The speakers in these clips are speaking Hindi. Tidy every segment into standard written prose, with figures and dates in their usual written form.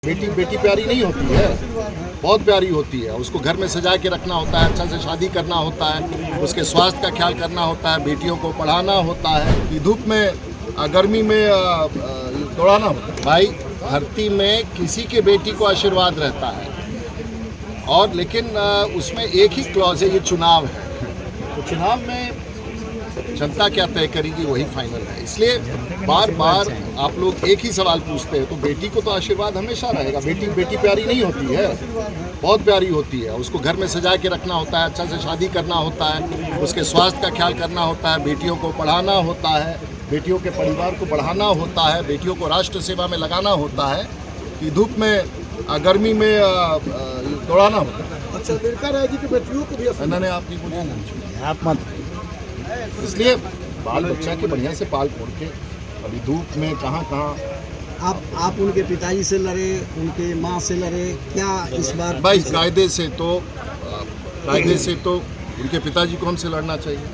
बेटी बेटी प्यारी नहीं होती है, बहुत प्यारी होती है। उसको घर में सजा के रखना होता है, अच्छा से शादी करना होता है, उसके स्वास्थ्य का ख्याल करना होता है, बेटियों को पढ़ाना होता है, कि धूप में गर्मी में दौड़ाना होता है। भाई धरती में किसी के बेटी को आशीर्वाद रहता है, और लेकिन उसमें एक ही क्लॉज है, ये चुनाव है। तो चुनाव में जनता क्या तय करेगी वही फाइनल है। इसलिए बार बार आप लोग एक ही सवाल पूछते हैं, तो बेटी को तो आशीर्वाद हमेशा रहेगा। बेटी बेटी प्यारी नहीं होती है, बहुत प्यारी होती है। उसको घर में सजा के रखना होता है, अच्छा से शादी करना होता है, उसके स्वास्थ्य का ख्याल करना होता है, बेटियों को पढ़ाना होता है, बेटियों के परिवार को बढ़ाना होता है, बेटियों को राष्ट्र सेवा में लगाना होता है, कि धूप में गर्मी में दौड़ाना होता है। अच्छा, अमेरिका राज्य की बेटियों को भी मैंने आपकी पूछा आप मत, इसलिए बाल बच्चा के बढ़िया से पाल पोड़ के अभी धूप में कहाँ आप उनके पिताजी से लड़े, उनके माँ से लड़े, क्या इस बार? भाई कायदे से तो उनके पिताजी को हमसे लड़ना चाहिए।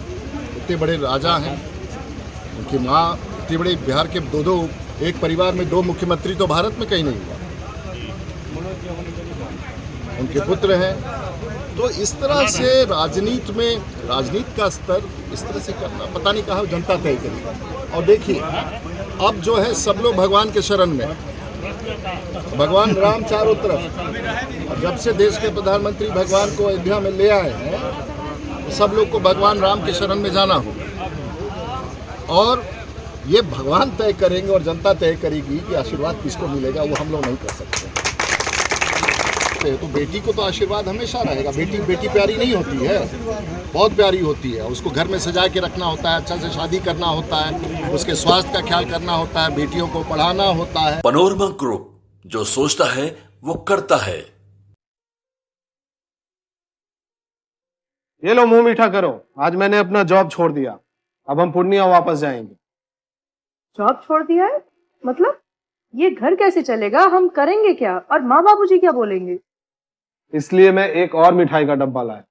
इतने बड़े राजा हैं, उनकी माँ इतने बड़े, बिहार के दो एक परिवार में 2 मुख्यमंत्री तो भारत में कहीं नहीं हुआ, उनके पुत्र हैं। तो इस तरह से राजनीति का स्तर इस तरह से करना पता नहीं कहाँ जनता तय करेगी। और देखिए अब जो है सब लोग भगवान के शरण में, भगवान राम चारों तरफ। और जब से देश के प्रधानमंत्री भगवान को अयोध्या में ले आए हैं, तो सब लोग को भगवान राम के शरण में जाना होगा। और ये भगवान तय करेंगे और जनता तय करेगी कि आशीर्वाद किसको मिलेगा, वो हम लोग नहीं कर सकते। तो बेटी को तो आशीर्वाद हमेशा रहेगा। बेटी बेटी प्यारी नहीं होती है, बहुत प्यारी होती है। उसको घर में सजा के रखना होता है, अच्छा से शादी करना होता है, उसके स्वास्थ्य का ख्याल करना होता है, बेटियों को पढ़ाना होता है। पैनोरमा ग्रुप, जो सोचता है वो करता है। ये लो मुंह मीठा करो, आज मैंने अपना जॉब छोड़ दिया, अब हम पूर्णिया वापस जाएंगे। जॉब छोड़ दिया है? मतलब ये घर कैसे चलेगा? हम करेंगे क्या? और माँ बाबूजी क्या बोलेंगे? इसलिए मैं एक और मिठाई का डब्बा लाया।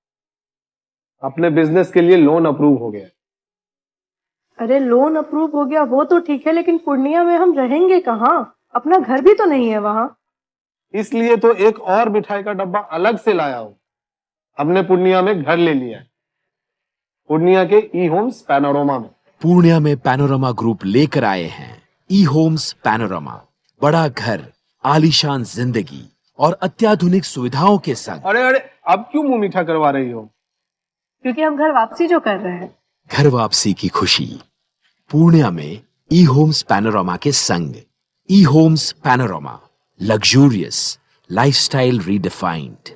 अपने बिजनेस के लिए लोन अप्रूव हो गया। अरे लोन अप्रूव हो गया वो तो ठीक है, लेकिन पूर्णिया में हम रहेंगे कहाँ? अपना घर भी तो नहीं है वहाँ। इसलिए तो एक और मिठाई का डब्बा अलग से लाया हूं। हमने पूर्णिया में घर ले लिया है, पूर्णिया के ई होम्स पैनोरमा में। पूर्णिया में पैनोरमा ग्रुप लेकर आए हैं ई होम्स पैनोरमा। बड़ा घर, आलीशान जिंदगी और अत्याधुनिक सुविधाओं के संग। अरे अब क्यों मुंह मीठा करवा रही हो? क्योंकि हम घर वापसी जो कर रहे हैं। घर वापसी की खुशी पूर्णिया में ई होम्स पैनोरमा के संग। E Homes Panorama, luxurious lifestyle redefined.